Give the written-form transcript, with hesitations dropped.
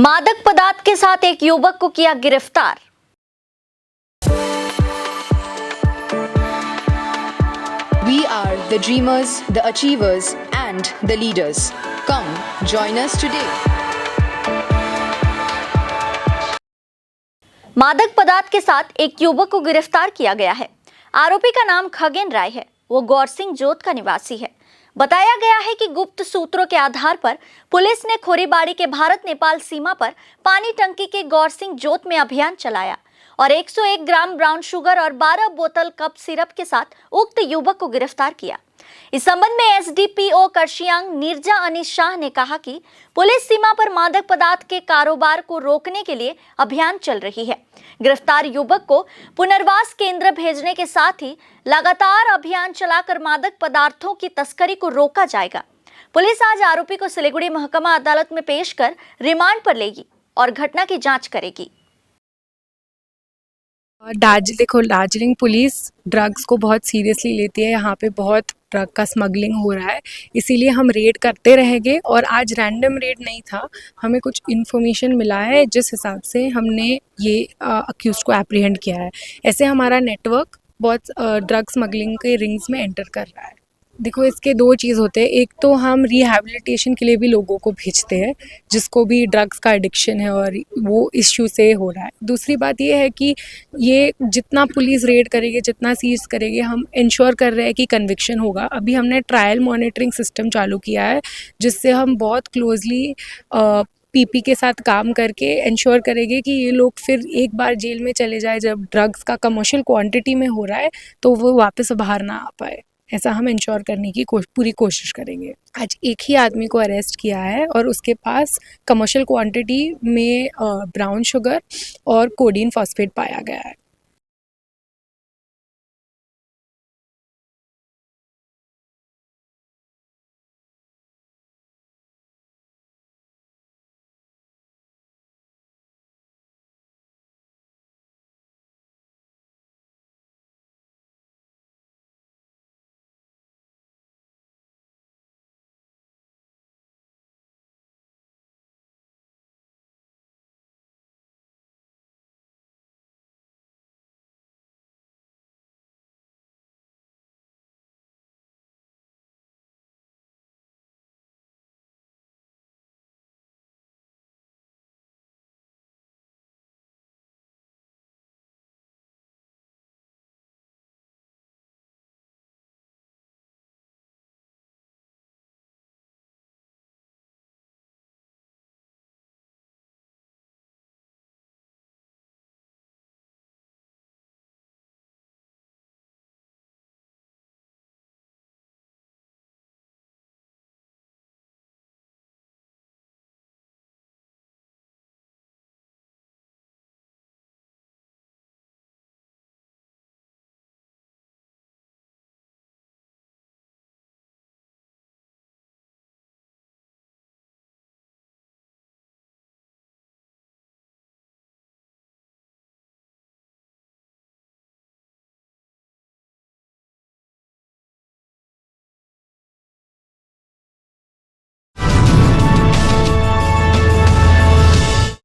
मादक पदार्थ के साथ एक युवक को किया गिरफ्तार। We are the dreamers, the achievers, and the leaders. Come, join us today. मादक पदार्थ के साथ एक युवक को गिरफ्तार किया गया है। आरोपी का नाम खगेन राय है। वो गौरसिंह जोत का निवासी है। बताया गया है कि गुप्त सूत्रों के आधार पर पुलिस ने खोरीबाड़ी के भारत नेपाल सीमा पर पानी टंकी के गौरसिंह जोत में अभियान चलाया और 101 ग्राम ब्राउन शुगर और 12 बोतल कप सिरप के साथ उक्त युवक को गिरफ्तार किया। इस संबंध में एसडीपीओ करशियांग नीरजा अनिस शाह ने कहा कि पुलिस सीमा पर मादक पदार्थ के कारोबार को रोकने के लिए अभियान चल रही है। गिरफ्तार युवक को पुनर्वास केंद्र भेजने के साथ ही लगातार अभियान चलाकर मादक पदार्थों की तस्करी को रोका जाएगा। पुलिस आज आरोपी को सिलीगुड़ी महकमा अदालत में पेश कर रिमांड पर लेगी और घटना की जांच करेगी। दार्जिलिंग पुलिस ड्रग्स को बहुत सीरियसली लेती है। यहाँ पे बहुत ड्रग का स्मगलिंग हो रहा है, इसीलिए हम रेड करते रहेंगे। और आज रैंडम रेड नहीं था, हमें कुछ इन्फॉर्मेशन मिला है जिस हिसाब से हमने ये अक्यूज को एप्रीहेंड किया है। ऐसे हमारा नेटवर्क बहुत ड्रग स्मगलिंग के रिंग्स में एंटर कर रहा है। देखो, इसके दो चीज़ होते हैं। एक तो हम रिहैबिलिटेशन के लिए भी लोगों को भेजते हैं जिसको भी ड्रग्स का एडिक्शन है और वो इश्यू से हो रहा है। दूसरी बात ये है कि ये जितना पुलिस रेड करेगी, जितना सीज करेगी, हम इंश्योर कर रहे हैं कि कन्विक्शन होगा। अभी हमने ट्रायल मॉनिटरिंग सिस्टम चालू किया है जिससे हम बहुत क्लोजली पीपी के साथ काम करके इंश्योर करेंगे कि ये लोग फिर एक बार जेल में चले जाए जब ड्रग्स का कमर्शियल क्वांटिटी में हो रहा है तो वो वापस बाहर ना आ पाए। ऐसा हम इंश्योर करने की पूरी कोशिश करेंगे। आज एक ही आदमी को अरेस्ट किया है और उसके पास कमर्शियल क्वांटिटी में ब्राउन शुगर और कोडीन फॉस्फेट पाया गया है।